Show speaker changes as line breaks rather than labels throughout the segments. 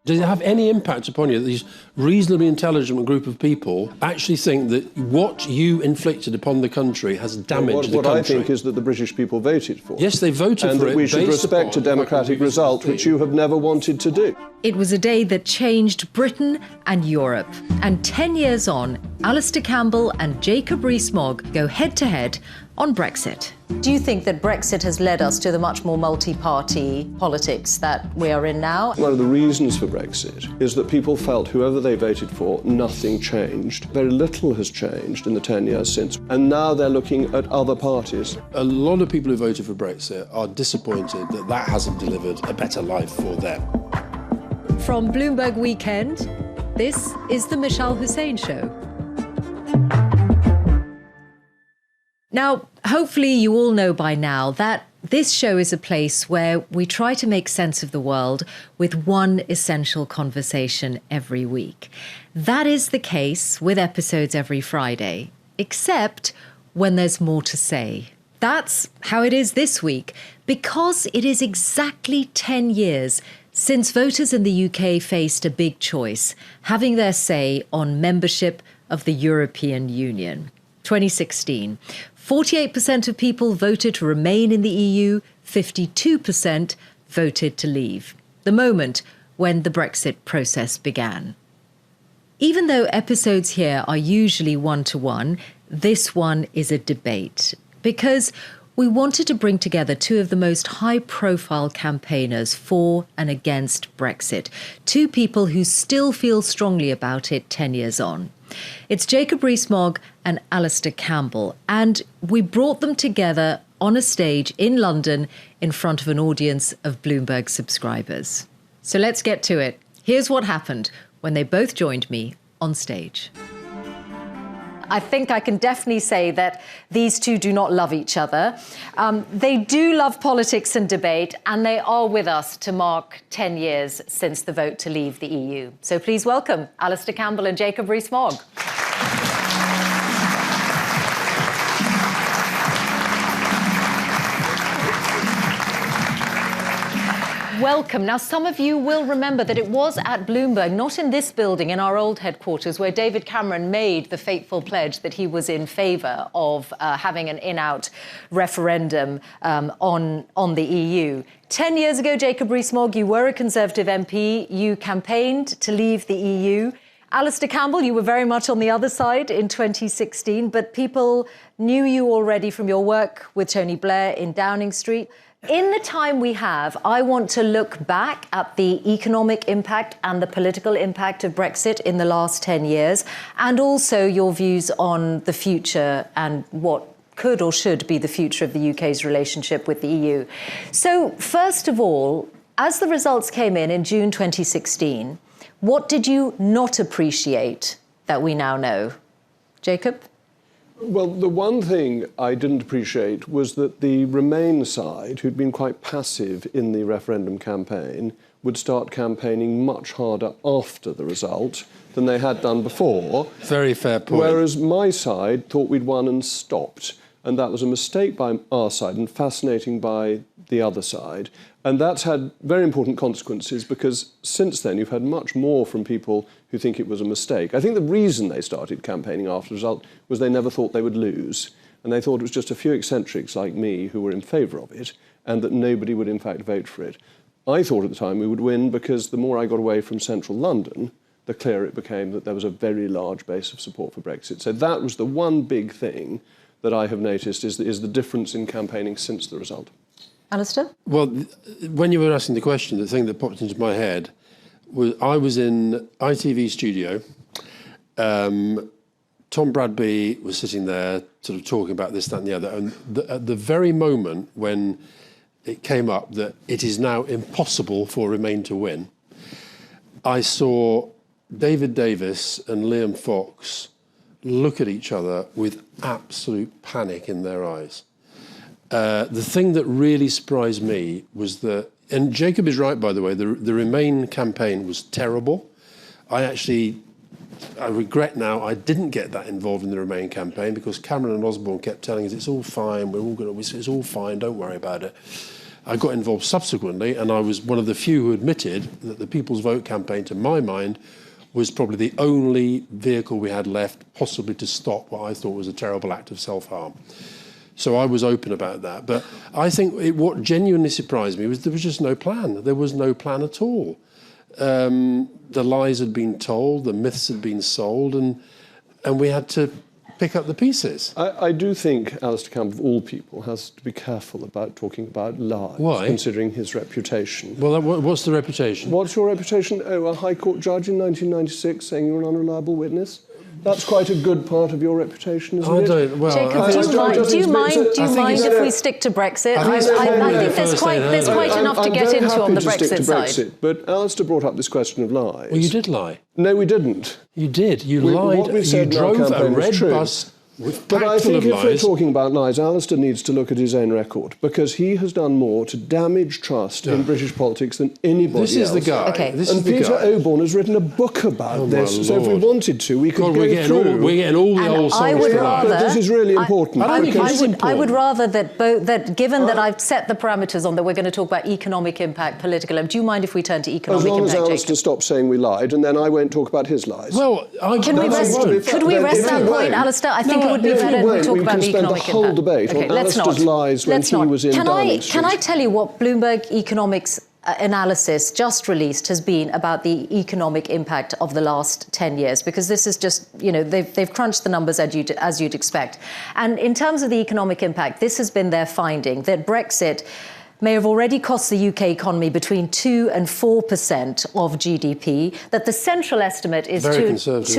Does it have any impact upon you that these reasonably intelligent group of people actually think that what you inflicted upon the country has damaged the country?
What I think is that the British people voted for it.
Yes, they voted for it.
And that we should respect a democratic result, which you have never wanted to do.
It was a day that changed Britain and Europe. And 10 years on, Alastair Campbell and Jacob Rees-Mogg go head-to-head on Brexit. Do you think that Brexit has led us to the much more multi-party politics that we are in now?
One of the reasons for Brexit is that people felt whoever they voted for, nothing changed. Very little has changed in the 10 years since. And now they're looking at other parties.
A lot of people who voted for Brexit are disappointed that that hasn't delivered a better life for them.
From Bloomberg Weekend, this is the Mishal Husain Show. Now, hopefully you all know by now that this show is a place where we try to make sense of the world with one essential conversation every week. That is the case with episodes every Friday, except when there's more to say. That's how it is this week, because it is exactly 10 years since voters in the UK faced a big choice, having their say on membership of the European Union. 2016. 48% of people voted to remain in the EU, 52% voted to leave. The moment when the Brexit process began. Even though episodes here are usually one-to-one, this one is a debate. Because we wanted to bring together two of the most high-profile campaigners for and against Brexit. Two people who still feel strongly about it 10 years on. It's Jacob Rees-Mogg and Alastair Campbell, and we brought them together on a stage in London in front of an audience of Bloomberg subscribers. So let's get to it. Here's what happened when they both joined me on stage. I think I can definitely say that these two do not love each other. They do love politics and debate, and they are with us to mark 10 years since the vote to leave the EU. So please welcome Alastair Campbell and Jacob Rees-Mogg. Welcome. Now, some of you will remember that it was at Bloomberg, not in this building, in our old headquarters, where David Cameron made the fateful pledge that he was in favour of having an in-out referendum on the EU. 10 years ago, Jacob Rees-Mogg, you were a Conservative MP. You campaigned to leave the EU. Alastair Campbell, you were very much on the other side in 2016, but people knew you already from your work with Tony Blair in Downing Street. In the time we have, I want to look back at the economic impact and the political impact of Brexit in the last 10 years, and also your views on the future and what could or should be the future of the UK's relationship with the EU. So, first of all, as the results came in June 2016, what did you not appreciate that we now know? Jacob?
Well, the one thing I didn't appreciate was that the Remain side, who'd been quite passive in the referendum campaign, would start campaigning much harder after the result than they had done before.
Very fair point.
Whereas my side thought we'd won and stopped. And that was a mistake by our side and fascinating by the other side. And that's had very important consequences because since then you've had much more from people who think it was a mistake. I think the reason they started campaigning after the result was they never thought they would lose. And they thought it was just a few eccentrics like me who were in favour of it and that nobody would in fact vote for it. I thought at the time we would win because the more I got away from central London, the clearer it became that there was a very large base of support for Brexit. So that was the one big thing that I have noticed is the difference in campaigning since the result.
Alastair?
Well, when you were asking the question, the thing that popped into my head was I was in ITV studio. Tom Bradby was sitting there sort of talking about this, that and the other. And at the very moment when it came up that it is now impossible for Remain to win, I saw David Davis and Liam Fox look at each other with absolute panic in their eyes. The thing that really surprised me was that, and Jacob is right, by the way, the Remain campaign was terrible. I regret now I didn't get that involved in the Remain campaign because Cameron and Osborne kept telling us it's all fine, it's all fine, don't worry about it. I got involved subsequently, and I was one of the few who admitted that the People's Vote campaign, to my mind, was probably the only vehicle we had left possibly to stop what I thought was a terrible act of self-harm. So I was open about that. But I think what genuinely surprised me was there was just no plan. There was no plan at all. The lies had been told, the myths had been sold, and we had to pick up the pieces.
I do think Alastair Campbell, of all people, has to be careful about talking about lies.
Why?
Considering his reputation.
Well, what's the reputation?
What's your reputation? Oh, a High Court judge in 1996 saying you're an unreliable witness? That's quite a good part of your reputation, isn't it?
Jacob, do you mind if we stick to Brexit? I think there's quite enough to get into on the Brexit side.
But Alastair brought up this question of lies.
Well, you did lie.
No, we didn't.
You did. You lied.
What we said
you drove a red bus with
But I
full
think
of
if we're
lies.
talking about lies, Alastair needs to look at his own record, because he has done more to damage trust in British politics than anybody else.
This is the guy.
Okay.
This
And
is the
Peter
guy.
Oborne has written a book about this, so if we
Lord.
wanted to, we could
God,
go through.
we're getting all the
And
old
I
songs
would
tonight.
rather-
But this is really important.
I don't think
because-
it's
I would
important.
rather that given that I've set the parameters on that we're going to talk about economic impact, political. Do you mind if we turn to
as
economic
long as
impact,
Alastair
Jacob?
stops saying we lied, and then I won't talk about his lies.
Well,
Can we
That's
rest?
what we-
Could we
then
rest
if
that
you
point,
won't-
Alastair? I think it would be
if you
better to
won't,
talk
we
about
can
the
spend
economic
the whole
impact.
debate on
let's
Alastair's
not.
lies when
Let's
he
not.
was in Downing
Can I
Street.
tell you what Bloomberg Economics analysis just released has been about the economic impact of the last 10 years, because this is just, they've crunched the numbers as you'd expect. And in terms of the economic impact, this has been their finding, that Brexit may have already cost the UK economy between 2 and 4% of GDP, that the central estimate is
Very conservative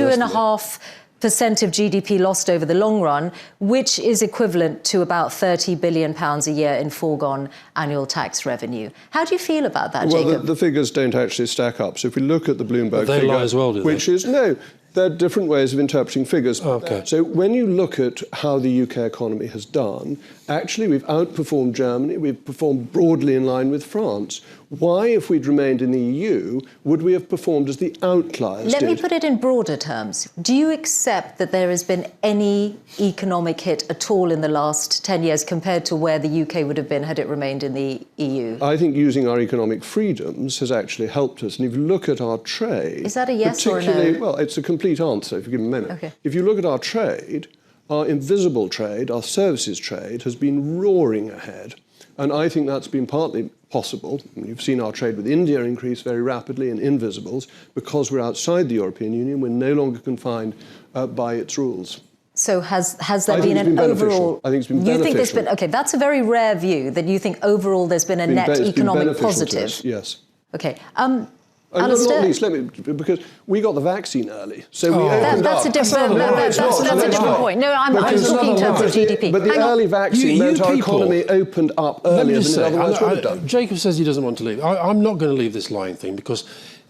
2.5% of GDP lost over the long run, which is equivalent to about £30 billion a year in foregone annual tax revenue. How do you feel about that,
Well,
Jacob?
the figures don't actually stack up. So if we look at the Bloomberg
They
figure,
lie as well, do they?
which is, no, there are different ways of interpreting figures.
Okay.
So when you look at how the UK economy has done, actually we've outperformed Germany, we've performed broadly in line with France. Why, if we'd remained in the EU, would we have performed as the outliers
Let
did?
me put it in broader terms. Do you accept that there has been any economic hit at all in the last 10 years compared to where the UK would have been had it remained in the EU?
I think using our economic freedoms has actually helped us. And if you look at our trade...
Is that a yes or a no?
particularly- Well, it's a complete answer, if you give me a minute.
Okay.
If you look at our trade, our invisible trade, our services trade, has been roaring ahead. And I think that's been partly possible. You've seen our trade with India increase very rapidly in invisibles. Because we're outside the European Union, we're no longer confined by its rules.
So has there
I think
been
it's
an
been beneficial.
overall...
I think it's been
You think there's
beneficial.
been... OK, that's a very rare view, that you think overall there's been a net
It's been
economic
beneficial to
positive.
us, yes.
OK.
And
Alastair?
not least, because we got the vaccine early, so we opened
That's
up.
a different point. No, I'm talking in terms of GDP.
But the
Hang on.
early vaccine
You
meant our
people-
economy opened up
Let me
earlier
just
than it
say,
otherwise would have done.
Jacob says he doesn't want to leave. I'm not going to leave this lying thing because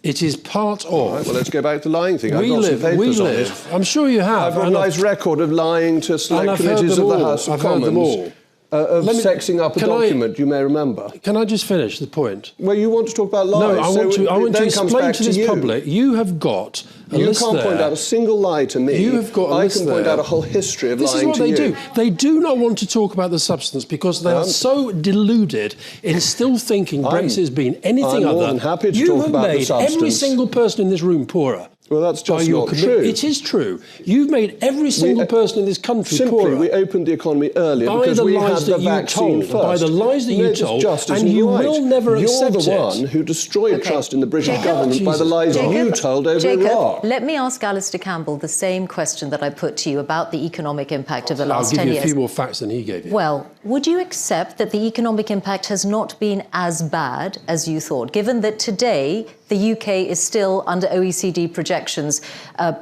it is part of...
All right, well, let's go back to lying thing. I've got some papers on it.
I'm sure you have.
I've got a
and
nice record of lying to
and
select
I've heard
committees
them
of the
all.
House of
I've heard
Commons.
them all.
Of
Let me-
sexing up a
can I-
document, you may remember.
Can I just finish the point?
Well, you want to talk about lies.
No, I want to
then comes
explain
back
to this
you.
public. You have got a
You
list
can't
there.
point out a single lie to me.
You have got a
I
list
can point
there.
out a whole history of
This
lying
is
to
what they
you.
do. They do not want to talk about the substance because they are so deluded in still thinking Brexit has been anything
I'm
other.
more than happy to
you
talk
have
about the
made every
substance.
single person in this room poorer.
Well, that's
by
just
your
not true.
It is true. You've made every single person in this country
Simply,
poorer.
we opened the economy earlier
by
because
the
we had
lies
the
that you
vaccine
told,
first.
by the lies that you
No, this
told,
just
and
isn't
you
right.
will never accept
You're the
it.
one who destroyed
Okay.
trust in the British
Jacob,
government by the lies you told over Iraq.
Let me ask Alastair Campbell the same question that I put to you about the economic impact of the last 10
I'll give
years.
you a few more facts than he gave you.
Well, would you accept that the economic impact has not been as bad as you thought, given that today the UK is still, under OECD projections,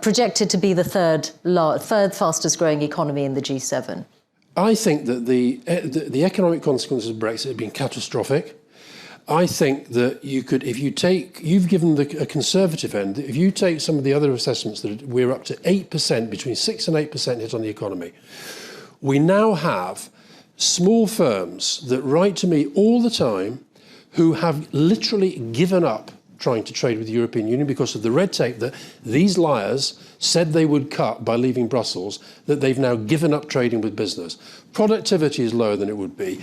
projected to be the third fastest growing economy in the G7?
I think that the economic consequences of Brexit have been catastrophic. I think that you could, if you take, you've given a conservative end, if you take some of the other assessments that we're up to 8%, between 6 and 8% hit on the economy. We now have small firms that write to me all the time who have literally given up trying to trade with the European Union because of the red tape that these liars said they would cut by leaving Brussels, that they've now given up trading with business. Productivity is lower than it would be.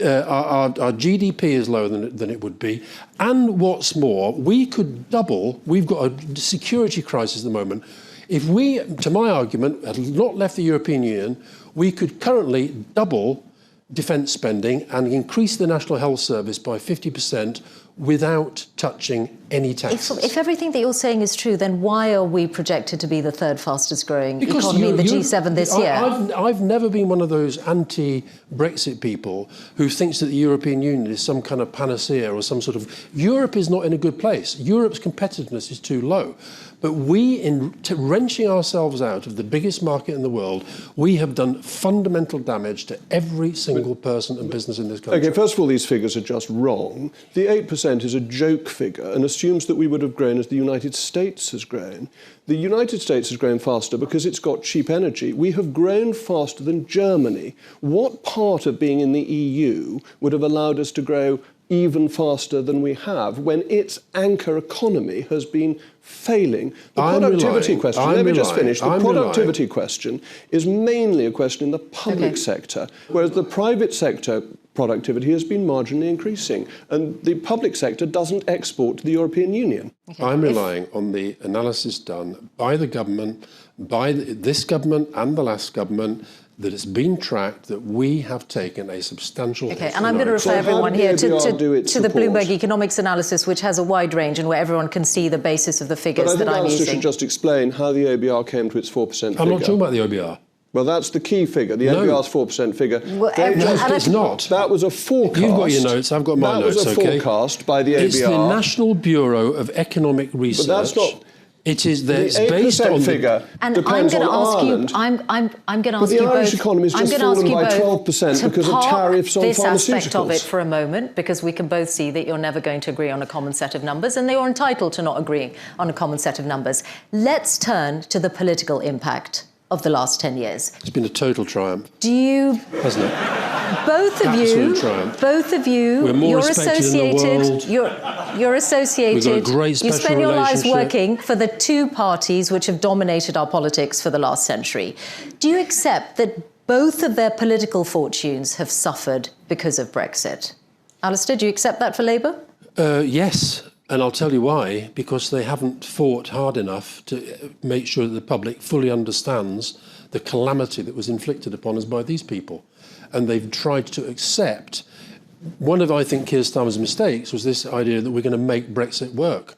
Our GDP is lower than it would be. And what's more, we could double. We've got a security crisis at the moment. If we, to my argument, had not left the European Union, we could currently double defence spending and increase the National Health Service by 50% without touching any taxes.
If everything that you're saying is true, then why are we projected to be the third fastest growing economy in the G7 this year?
I've never been one of those anti-Brexit people who thinks that the European Union is some kind of panacea or some sort of... Europe is not in a good place. Europe's competitiveness is too low. But we, in wrenching ourselves out of the biggest market in the world, we have done fundamental damage to every single person and business in this country.
OK, first of all, these figures are just wrong. The 8% is a joke figure and assumes that we would have grown as the United States has grown. The United States has grown faster because it's got cheap energy. We have grown faster than Germany. What part of being in the EU would have allowed us to grow even faster than we have when its anchor economy has been failing? The productivity question, let me just finish. The productivity question is mainly a question in the public sector, whereas the private sector productivity has been marginally increasing, and the public sector doesn't export to the European Union.
I'm relying on the analysis done by the government, by this government and the last government, that it's been tracked that we have taken a substantial hit.
And I'm going to refer everyone here to the Bloomberg economics analysis, which has a wide range and where everyone can see the basis of the figures that I'm using.
But I think Alastair should just explain how the OBR came to its 4% figure.
I'm not talking about the OBR.
Well, that's the key figure, the OBR's 4% figure.
Well,
it's not.
That was a forecast.
You've got your notes, I've got my notes,
That was a forecast by the OBR.
It's the National Bureau of Economic Research.
But that's not...
It is based on
figure.
And I'm going to ask you. I'm going to ask you both.
The Irish economy has just fallen by 12% because of tariffs on pharmaceuticals.
This aspect of it for a moment, because we can both see that you're never going to agree on a common set of numbers, and you're entitled to not agreeing on a common set of numbers. Let's turn to the political impact of the last 10 years.
It's been a total triumph.
Do you?
Hasn't it?
Both of you.
Triumph.
Both of you.
We're more
you're associated.
In the world.
You're associated.
We've got a great special
you spend your lives
relationship.
working for the two parties which have dominated our politics for the last century. Do you accept that both of their political fortunes have suffered because of Brexit? Alastair, do you accept that for Labour?
Yes. And I'll tell you why, because they haven't fought hard enough to make sure that the public fully understands the calamity that was inflicted upon us by these people. And they've tried to accept. One of, I think, Keir Starmer's mistakes was this idea that we're going to make Brexit work.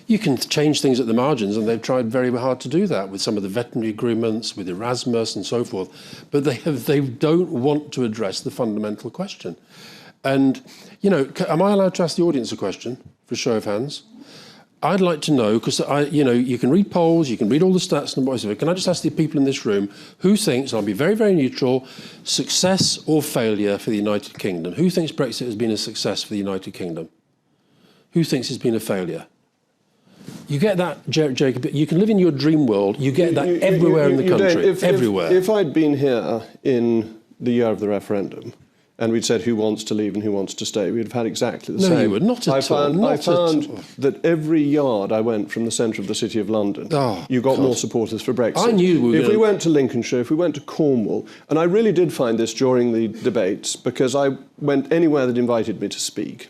You can change things at the margins, and they've tried very hard to do that with some of the veterinary agreements, with Erasmus and so forth. But they don't want to address the fundamental question. And, you know, am I allowed to ask the audience a question? For a show of hands. I'd like to know, because you can read polls, you can read all the stats and whatever. Can I just ask the people in this room who thinks, and I'll be very, very neutral, success or failure for the United Kingdom? Who thinks Brexit has been a success for the United Kingdom? Who thinks it's been a failure? You get that, Jacob. You can live in your dream world. You get that everywhere in the country. Everywhere.
If I'd been here in the year of the referendum, and we'd said who wants to leave and who wants to stay, we'd have had exactly the same.
No, you would not at all.
I found that every yard I went from the centre of the City of London, you got more supporters for Brexit.
I knew
If we went to Lincolnshire, if we went to Cornwall, and I really did find this during the debates, because I went anywhere that invited me to speak.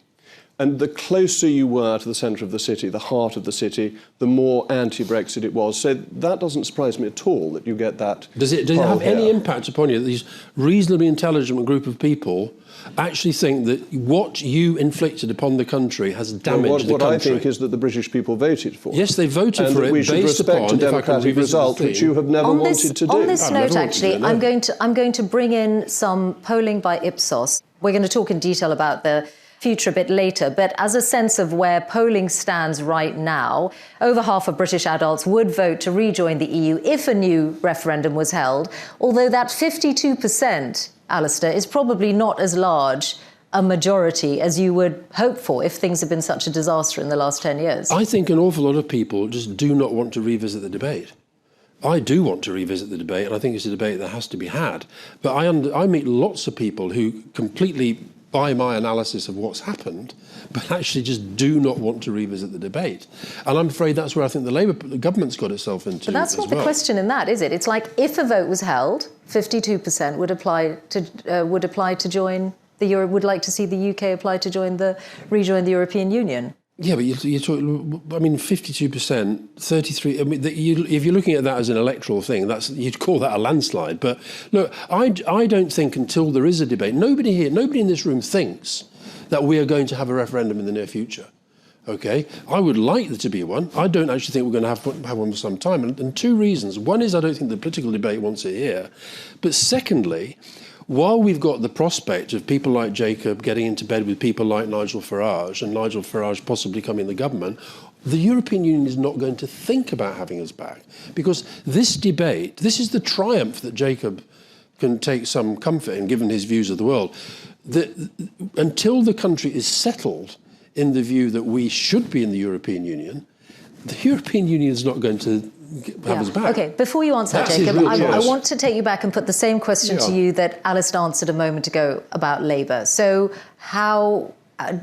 And the closer you were to the centre of the city, the heart of the city, the more anti-Brexit it was. So that doesn't surprise me at all that you get that.
Does it have any impact upon you that these reasonably intelligent group of people actually think that what you inflicted upon the country has damaged the country?
What I think is that the British people voted for it.
Yes, they voted for it
we should
based
respect
upon
a democratic result, which you have never wanted to do.
On this note, actually, I'm going to bring in some polling by Ipsos. We're going to talk in detail about the future a bit later, but as a sense of where polling stands right now, over half of British adults would vote to rejoin the EU if a new referendum was held, although that 52%, Alastair, is probably not as large a majority as you would hope for if things have been such a disaster in the last 10 years.
I think an awful lot of people just do not want to revisit the debate. I do want to revisit the debate, and I think it's a debate that has to be had. But I meet lots of people who completely buy my analysis of what's happened, but actually just do not want to revisit the debate. And I'm afraid that's where I think the government's got itself into.
But that's not the question in that, is it? It's like if a vote was held, 52% would apply to join the Euro. Would like to see the UK apply to rejoin the European Union.
Yeah, but you're talking. I mean, 52%, 33. I mean, if you're looking at that as an electoral thing, you'd call that a landslide. But look, I don't think until there is a debate, nobody in this room thinks that we are going to have a referendum in the near future. Okay, I would like there to be one. I don't actually think we're going to have one for some time, and two reasons. One is I don't think the political debate wants it here, but secondly, while we've got the prospect of people like Jacob getting into bed with people like Nigel Farage and Nigel Farage possibly coming in the government, the European Union is not going to think about having us back. Because this debate, this is the triumph that Jacob can take some comfort in, given his views of the world. Until the country is settled in the view that we should be in the European Union, the European Union is not going to have us back.
OK, before you answer that, Jacob, I want to take you back and put the same question to you that Alastair answered a moment ago about Labour. So how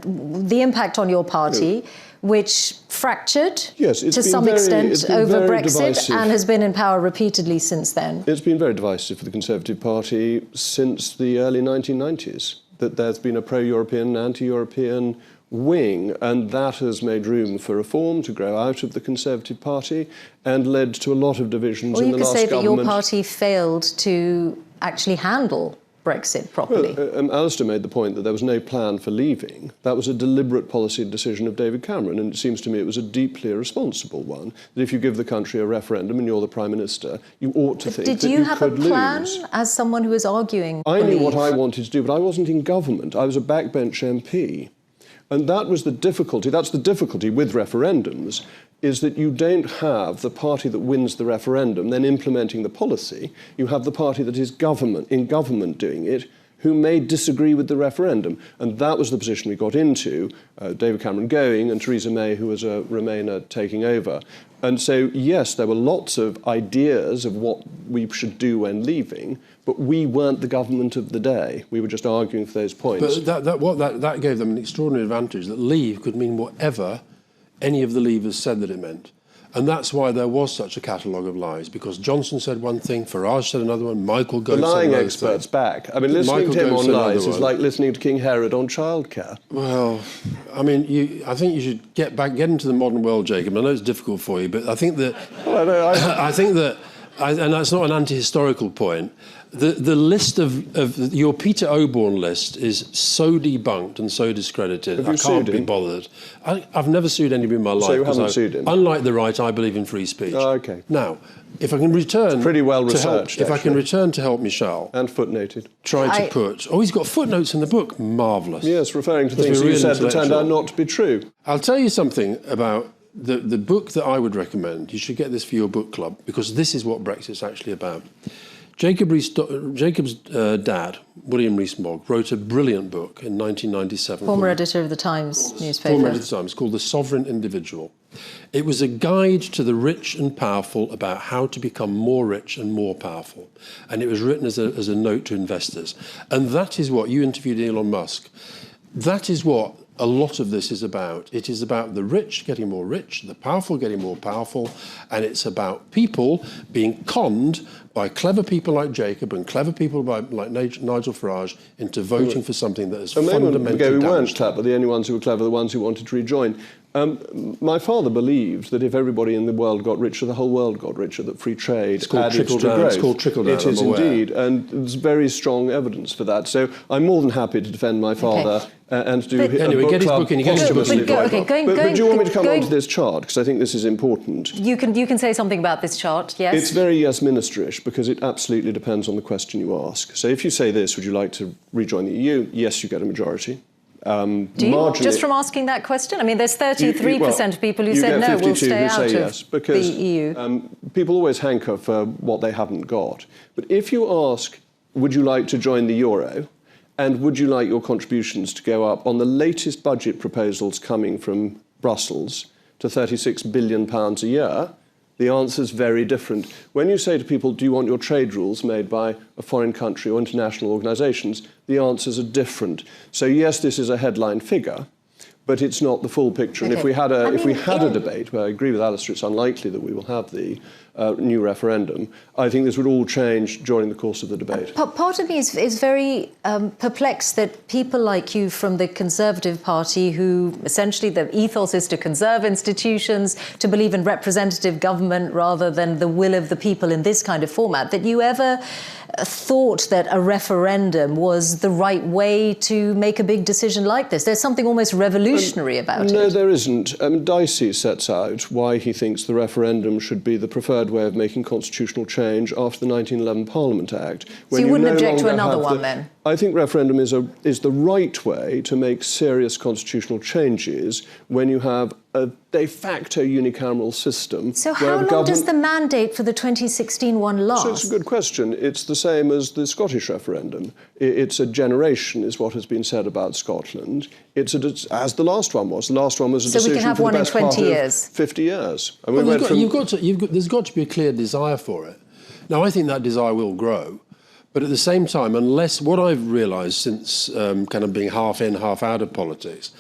the impact on your party, which fractured to some extent over Brexit divisive. And has been in power repeatedly since then.
It's been very divisive for the Conservative Party since the early 1990s, that there's been a pro-European and anti-European wing, and that has made room for reform to grow out of the Conservative Party and led to a lot of divisions in the last government. Or you could say that your party
failed to actually handle Brexit properly.
Well, Alastair made the point that there was no plan for leaving. That was a deliberate policy decision of David Cameron, and it seems to me it was a deeply irresponsible one, that if you give the country a referendum and you're the Prime Minister, you ought to think that you could lose. Did you have a plan
as someone who was arguing
I knew what I wanted to do, but I wasn't in government. I was a backbench MP. And that was the difficulty. That's the difficulty with referendums, is that you don't have the party that wins the referendum then implementing the policy. You have the party that is in government doing it, who may disagree with the referendum. And that was the position we got into, David Cameron going and Theresa May, who was a Remainer, taking over. And so, yes, there were lots of ideas of what we should do when leaving, but we weren't the government of the day. We were just arguing for those points.
But that gave them an extraordinary advantage, that leave could mean whatever any of the leavers said that it meant. And that's why there was such a catalogue of lies, because Johnson said one thing, Farage said another one, Michael Gove said another thing.
The lying expert's back. I mean, listening to him on lies is like listening to King Herod on childcare.
Well, I mean, I think you should get into the modern world, Jacob. I know it's difficult for you, but I think that... and that's not an anti-historical point. The list of your Peter Oborne list is so debunked and so discredited. I can't be bothered. I've never sued anybody in my life.
So you haven't sued him?
Unlike the right, I believe in free speech.
Oh, OK.
Now, if I can return...
It's pretty well researched,
If I can return to help Mishal...
And footnoted.
He's got footnotes in the book. Marvellous.
Yes, referring to things you said that turned out not to be true.
I'll tell you something about the book that I would recommend. You should get this for your book club, because this is what Brexit's actually about. Jacob's dad, William Rees-Mogg, wrote a brilliant book in 1997.
Former editor of the Times newspaper.
Former editor of the Times, called The Sovereign Individual. It was a guide to the rich and powerful about how to become more rich and more powerful. And it was written as a note to investors. And that is what, you interviewed Elon Musk, that is what a lot of this is about. It is about the rich getting more rich, the powerful getting more powerful, and it's about people being conned by clever people like Jacob and clever people like Nigel Farage into voting for something that is fundamentally
damaged. We weren't
them.
clever. The only ones who were clever were the ones who wanted to rejoin. My father believed that if everybody in the world got richer, the whole world got richer, that free trade added to growth.
It's called trickle-down,
It is indeed, and there's very strong evidence for that. So I'm more than happy to defend my father and do
anyway, get his book in.
But do you want me to come on to this chart? Because I think this is important.
You can say something about this chart, yes?
It's very yes-ministerish, because it absolutely depends on the question you ask. So if you say this, would you like to rejoin the EU? Yes, you get a majority.
Do you? Just from asking that question? I mean, there's 33% of people who said no, we'll stay out of the EU.
People always hanker for what they haven't got. But if you ask, would you like to join the euro, and would you like your contributions to go up on the latest budget proposals coming from Brussels to £36 billion a year, The answer is very different. When you say to people, do you want your trade rules made by a foreign country or international organisations, the answers are different. So yes, this is a headline figure, but it's not the full picture. And if we had a debate, where I agree with Alastair, it's unlikely that we will have the new referendum, I think this would all change during the course of the debate.
Part of me is very perplexed that people like you from the Conservative Party, who essentially the ethos is to conserve institutions, to believe in representative government rather than the will of the people in this kind of format, that you ever thought that a referendum was the right way to make a big decision like this. There's something almost revolutionary about it.
No, there isn't. Dicey sets out why he thinks the referendum should be the preferred way of making constitutional change after the 1911 Parliament Act.
So you wouldn't object to another one then?
I think referendum is the right way to make serious constitutional changes when you have a de facto unicameral system.
So how long does the mandate for the 2016 one last?
So it's a good question. It's the same as the Scottish referendum. It's a generation, is what has been said about Scotland. It's as the last one was. The last one was a decision
we can have
for
one
the
in
best
20
part of
years.
50 years. And
there's got to be a clear desire for it. Now, I think that desire will grow. But at the same time, unless what I've realised since kind of being half in, half out of politics,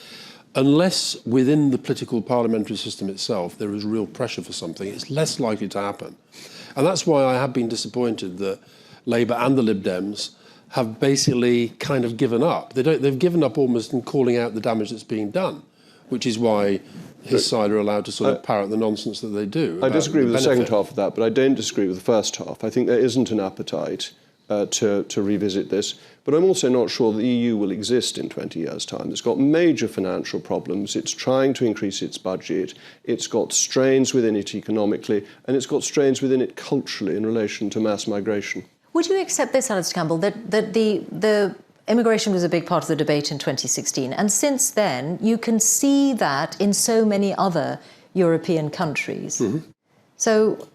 unless within the political parliamentary system itself there is real pressure for something, it's less likely to happen. And that's why I have been disappointed that Labour and the Lib Dems have basically kind of given up. They've given up almost in calling out the damage that's being done, which is why his side are allowed to sort of parrot the nonsense that they do.
I disagree with the second half of that, but I don't disagree with the first half. I think there isn't an appetite to revisit this. But I'm also not sure the EU will exist in 20 years' time. It's got major financial problems. It's trying to increase its budget. It's got strains within it economically, and it's got strains within it culturally in relation to mass migration.
Would you accept this, Alastair Campbell, that the immigration was a big part of the debate in 2016, and since then you can see that in so many other European countries? Mm-hmm. So,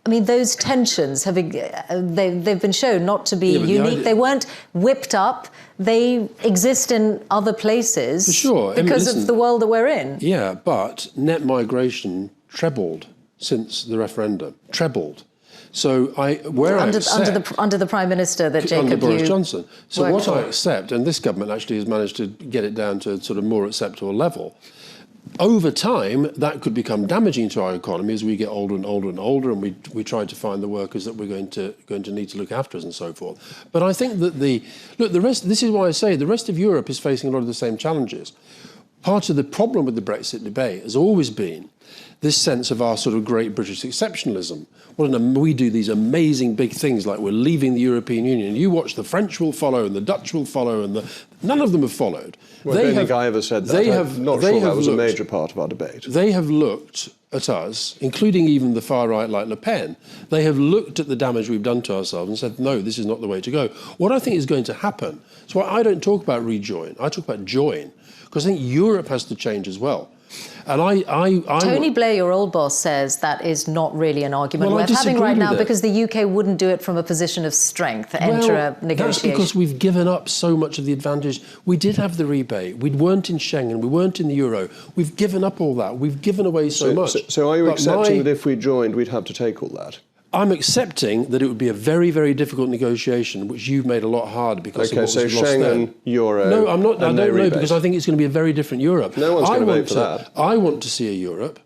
I mean, those tensions they've been shown not to be unique. They weren't whipped up. They exist in other places
for sure.
because of the world that we're in.
Yeah, but net migration trebled since the referendum. Trebled. So under the Prime Minister that Jacob
under
Boris Johnson. So what I accept, and this government actually has managed to get it down to a sort of more acceptable level. Over time, that could become damaging to our economy as we get older and older and older, and we try to find the workers that we're going to need to look after us and so forth. But I think that the rest. This is why I say the rest of Europe is facing a lot of the same challenges. Part of the problem with the Brexit debate has always been this sense of our sort of great British exceptionalism. We do these amazing big things like we're leaving the European Union. You watch the French will follow and the Dutch will follow, and none of them have followed.
Well, I don't think I ever said that. I'm not sure that was a major part of our debate.
They have looked at us, including even the far right like Le Pen. They have looked at the damage we've done to ourselves and said, no, this is not the way to go. What I think is going to happen, that's why I don't talk about rejoin, I talk about join, because I think Europe has to change as well. And
Tony Blair, your old boss, says that is not really an argument we're having right now because the UK wouldn't do it from a position of strength, enter a negotiation.
That's because we've given up so much of the advantage. We did have the rebate. We weren't in Schengen. We weren't in the euro. We've given up all that. We've given away so much.
So are you accepting that if we joined, we'd have to take all that?
I'm accepting that it would be a very, very difficult negotiation, which you've made a lot harder because of what was lost then.
Okay, so Schengen, euro,
no, I'm not. I don't know,
rebate.
because I think it's going to be a very different Europe.
No one's going to vote for that.
I want to see a Europe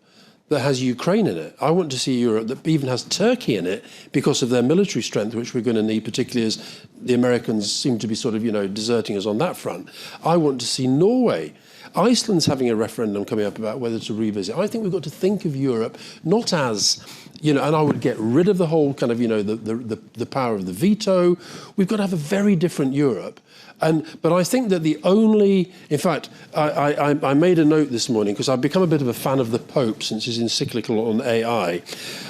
that has Ukraine in it. I want to see a Europe that even has Turkey in it because of their military strength, which we're going to need, particularly as the Americans seem to be sort of, deserting us on that front. I want to see Norway. Iceland's having a referendum coming up about whether to revisit. I think we've got to think of Europe not as, and I would get rid of the whole kind of, the power of the veto. We've got to have a very different Europe. But I think that in fact, I made a note this morning because I've become a bit of a fan of the Pope since his encyclical on AI.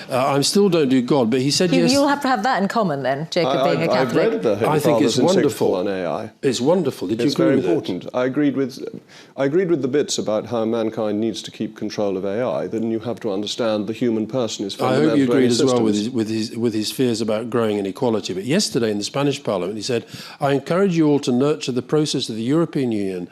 I still don't do God, but he said yes.
You'll have to have that in common then, Jacob, being a Catholic.
I've read the Holy Father's encyclical on AI.
It's wonderful. Did you agree
very
with
important.
it?
I agreed with the bits about how mankind needs to keep control of AI. Then you have to understand the human person is fundamental.
I hope you agreed as well with his fears about growing inequality. But yesterday in the Spanish Parliament, he said, "I encourage you all to nurture the process of the European Union,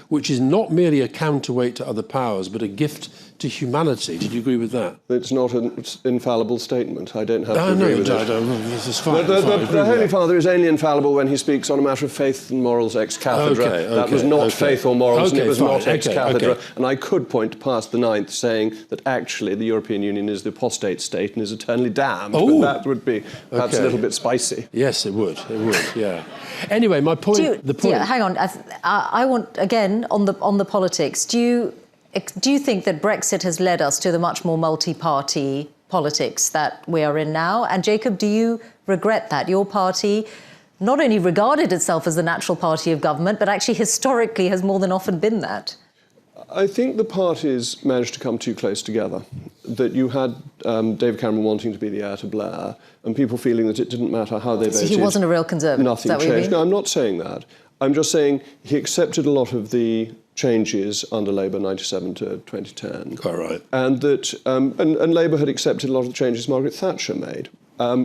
which is not merely a counterweight to other powers, but a gift to humanity. Did you agree with that?
It's not an infallible statement. I don't have to agree with it.
This is fine.
The Holy Father is only infallible when he speaks on a matter of faith and morals ex cathedra. That was not faith or morals, and it was not ex cathedra. And I could point to Pius IX saying that actually the European Union is the apostate state and is eternally damned. But that would be perhaps a little bit spicy.
Yes, it would. It would. Yeah. Anyway, my point.
Hang on. I want again on the politics. Do you think that Brexit has led us to the much more multi-party politics that we are in now? And Jacob, do you regret that? Your party not only regarded itself as the natural party of government, but actually historically has more than often been that.
I think the parties managed to come too close together. That you had David Cameron wanting to be the heir to Blair, and people feeling that it didn't matter how they voted.
He wasn't a real conservative.
Nothing changed. No, I'm not saying that. I'm just saying he accepted a lot of the changes under Labour 97 to 2010.
Quite right.
And that and Labour had accepted a lot of the changes Margaret Thatcher made,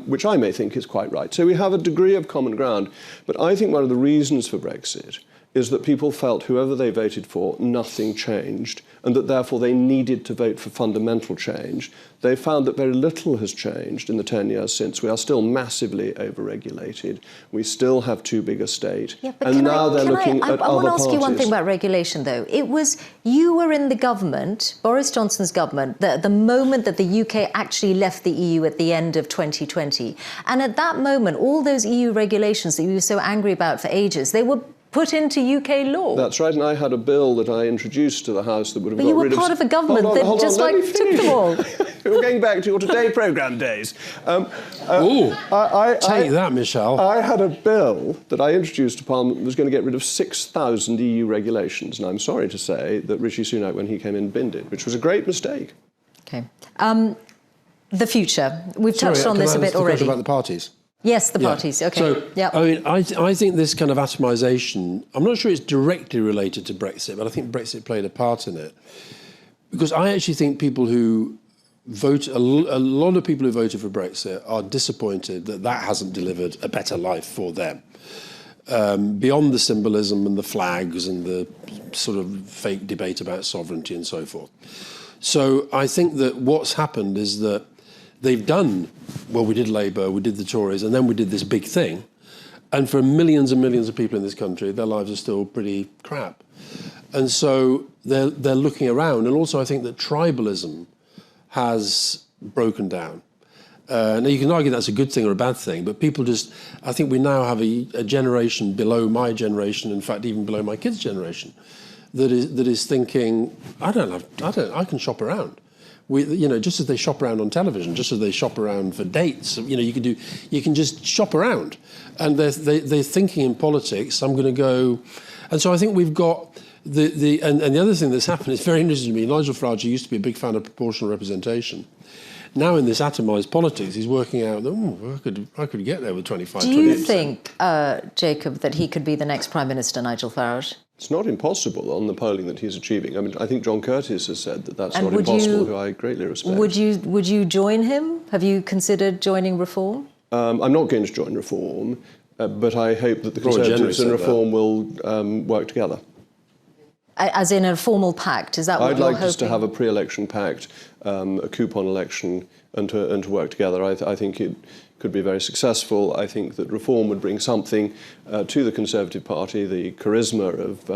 which I may think is quite right. So we have a degree of common ground. But I think one of the reasons for Brexit is that people felt whoever they voted for, nothing changed, and that therefore they needed to vote for fundamental change. They found that very little has changed in the 10 years since. We are still massively overregulated. We still have too big a state.
Yeah, but
and now they're looking at other parties.
I want to ask you one thing about regulation, though. You were in the government, Boris Johnson's government, the moment that the UK actually left the EU at the end of 2020. And at that moment, all those EU regulations that you were so angry about for ages, they were put into UK law.
That's right, and I had a bill that I introduced to the House that would have got rid of...
But you were part of a government that just took them all.
We're going back to your Today programme days.
Take that, Mishal.
I had a bill that I introduced to Parliament that was going to get rid of 6,000 EU regulations, and I'm sorry to say that Rishi Sunak, when he came in, binned it, which was a great mistake.
OK. The future. We've touched on this a bit already.
About the parties.
Yes, the parties. OK.
So, I mean, I think this kind of atomisation, I'm not sure it's directly related to Brexit, but I think Brexit played a part in it. Because I actually think people who vote, a lot of people who voted for Brexit are disappointed that that hasn't delivered a better life for them. Beyond the symbolism and the flags and the sort of fake debate about sovereignty and so forth. So I think that what's happened is that they've done, well, we did Labour, we did the Tories, and then we did this big thing. And for millions and millions of people in this country, their lives are still pretty crap. And so they're looking around. And also I think that tribalism has broken down. Now, you can argue that's a good thing or a bad thing, but people just, I think we now have a generation below my generation, in fact, even below my kids' generation, that is thinking, I can shop around. Just as they shop around on television, just as they shop around for dates, you can just shop around. And they're thinking in politics, I'm going to go. And so I think we've got and the other thing that's happened is very interesting to me. Nigel Farage, who used to be a big fan of proportional representation, now in this atomised politics, he's working out, I could get there with 25, 28%.
Do you think, Jacob, that he could be the next Prime Minister, Nigel Farage?
It's not impossible on the polling that he's achieving. I mean, I think John Curtis has said that that's not impossible, who I greatly respect.
Would you join him? Have you considered joining Reform?
I'm not going to join Reform, but I hope that the Conservatives and Reform will work together.
As in a formal pact, is that what you're hoping? I'd like us to
have a pre-election pact, a coupon election, and to work together. I think it could be very successful. I think that Reform would bring something to the Conservative Party, the charisma of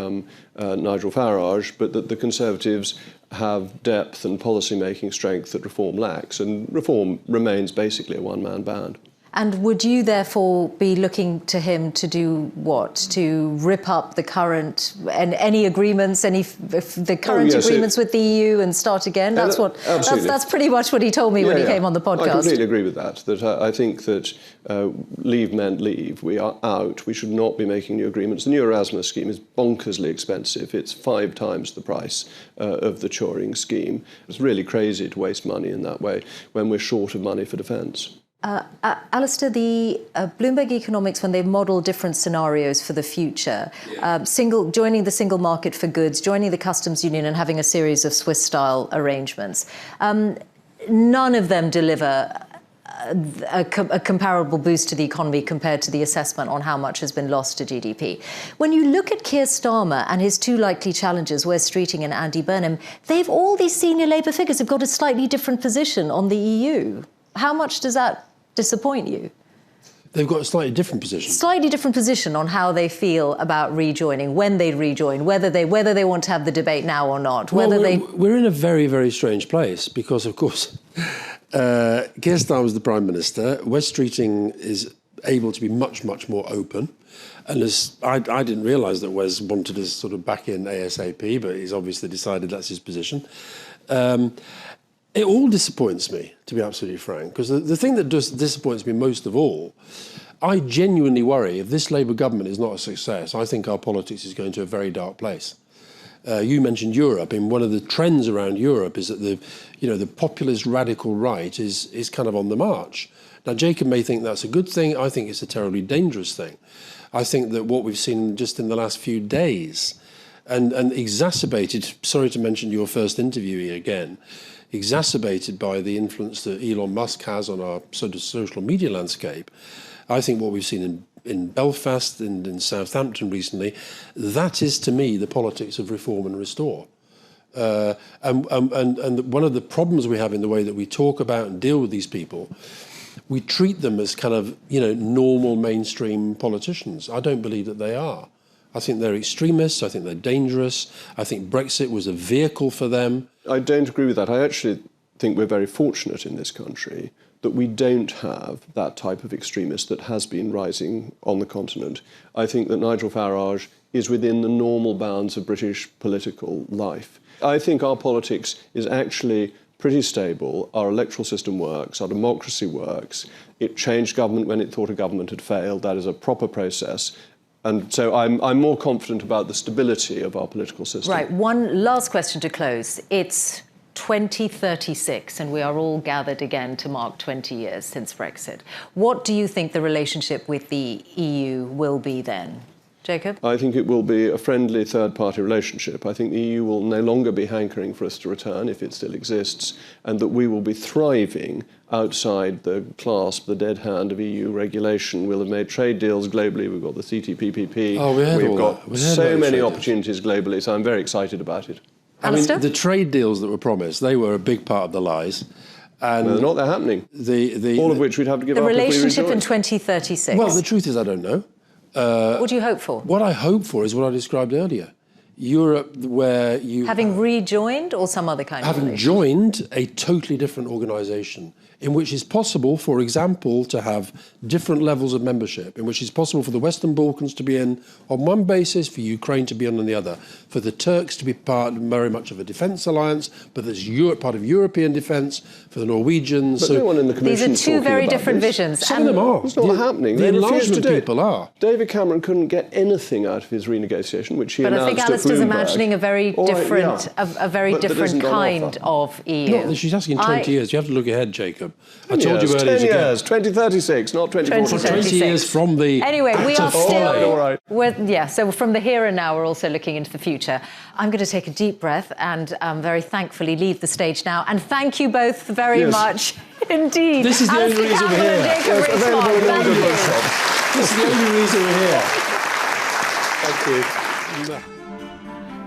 Nigel Farage, but that the Conservatives have depth and policy-making strength that Reform lacks, and Reform remains basically a one-man band.
And would you therefore be looking to him to do what? To rip up the current and any agreements, the current agreements with the EU and start again? That's that's pretty much what he told me when he came on the podcast.
I completely agree with that. I think that leave meant leave. We are out. We should not be making new agreements. The new Erasmus scheme is bonkersly expensive. It's 5 times the price of the Turing scheme. It's really crazy to waste money in that way when we're short of money for defence.
Alastair, the Bloomberg Economics, when they model different scenarios for the future, joining the single market for goods, joining the customs union and having a series of Swiss-style arrangements, none of them deliver a comparable boost to the economy compared to the assessment on how much has been lost to GDP. When you look at Keir Starmer and his two likely challengers, Wes Streeting and Andy Burnham, all these senior Labour figures have got a slightly different position on the EU. How much does that disappoint you?
They've got a slightly different position.
Slightly different position on how they feel about rejoining, when they rejoin, whether they want to have the debate now or not.
We're in a very, very strange place because, of course, Keir Starmer is the Prime Minister. Wes Streeting is able to be much, much more open. And I didn't realise that Wes wanted us sort of back in ASAP, but he's obviously decided that's his position. It all disappoints me, to be absolutely frank, because the thing that disappoints me most of all, I genuinely worry if this Labour government is not a success, I think our politics is going to a very dark place. You mentioned Europe, and one of the trends around Europe is that the populist radical right is kind of on the march. Now, Jacob may think that's a good thing. I think it's a terribly dangerous thing. I think that what we've seen just in the last few days, and exacerbated, sorry to mention your first interviewee again, exacerbated by the influence that Elon Musk has on our sort of social media landscape. I think what we've seen in Belfast and in Southampton recently, that is to me the politics of reform and restore. And one of the problems we have in the way that we talk about and deal with these people, we treat them as kind of, normal mainstream politicians. I don't believe that they are. I think they're extremists. I think they're dangerous. I think Brexit was a vehicle for them.
I don't agree with that. I actually think we're very fortunate in this country that we don't have that type of extremist that has been rising on the continent. I think that Nigel Farage is within the normal bounds of British political life. I think our politics is actually pretty stable. Our electoral system works. Our democracy works. It changed government when it thought a government had failed. That is a proper process. And so I'm more confident about the stability of our political system.
Right. One last question to close. It's 2036, and we are all gathered again to mark 20 years since Brexit. What do you think the relationship with the EU will be then? Jacob?
I think it will be a friendly third-party relationship. I think the EU will no longer be hankering for us to return, if it still exists, and that we will be thriving outside the clasp, the dead hand of EU regulation. We'll have made trade deals globally. We've got the CTPPP.
We've
got so many opportunities globally, so I'm very excited about it.
Alastair?
I mean, the trade deals that were promised, they were a big part of the lies. And
no, they're not, they're happening. All of which we'd have to give up if we rejoin.
The relationship in 2036.
Well, the truth is, I don't know.
What do you hope for?
What I hope for is what I described earlier. Europe, where you...
Having rejoined or some other kind of
having joined a totally different organisation in which it's possible, for example, to have different levels of membership, in which it's possible for the Western Balkans to be in on one basis, for Ukraine to be on the other, for the Turks to be part very much of a defence alliance, but there's part of European defence, for the Norwegians.
But no one in the Commission
These are two very different visions.
Some of them are.
It's not happening.
The enlargement people are.
David Cameron couldn't get anything out of his renegotiation, which he announced at Bloomberg.
But I think Alastair's imagining a very different, a very different kind of EU.
No, she's asking 20 years. You have to look ahead, Jacob. I
told
you earlier.
10 years, 2036, not 2046.
20 years from the...
Anyway, we are still...
All right.
So from the here and now, we're also looking into the future. I'm going to take a deep breath and very thankfully leave the stage now. And thank you both very much indeed.
This is the only reason we're here.
Yes,
This is the only reason we're here. Thank you.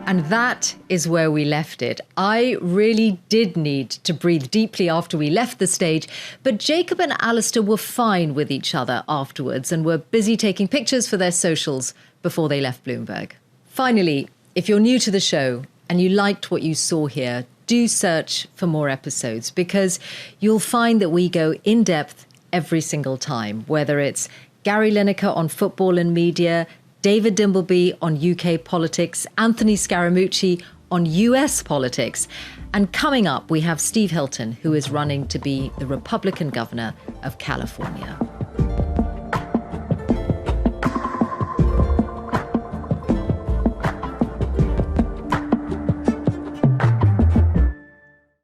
And that is where we left it. I really did need to breathe deeply after we left the stage, but Jacob and Alastair were fine with each other afterwards and were busy taking pictures for their socials before they left Bloomberg. Finally, if you're new to the show and you liked what you saw here, do search for more episodes, because you'll find that we go in depth every single time, whether it's Gary Lineker on football and media, David Dimbleby on UK politics, Anthony Scaramucci on US politics. And coming up, we have Steve Hilton, who is running to be the Republican governor of California.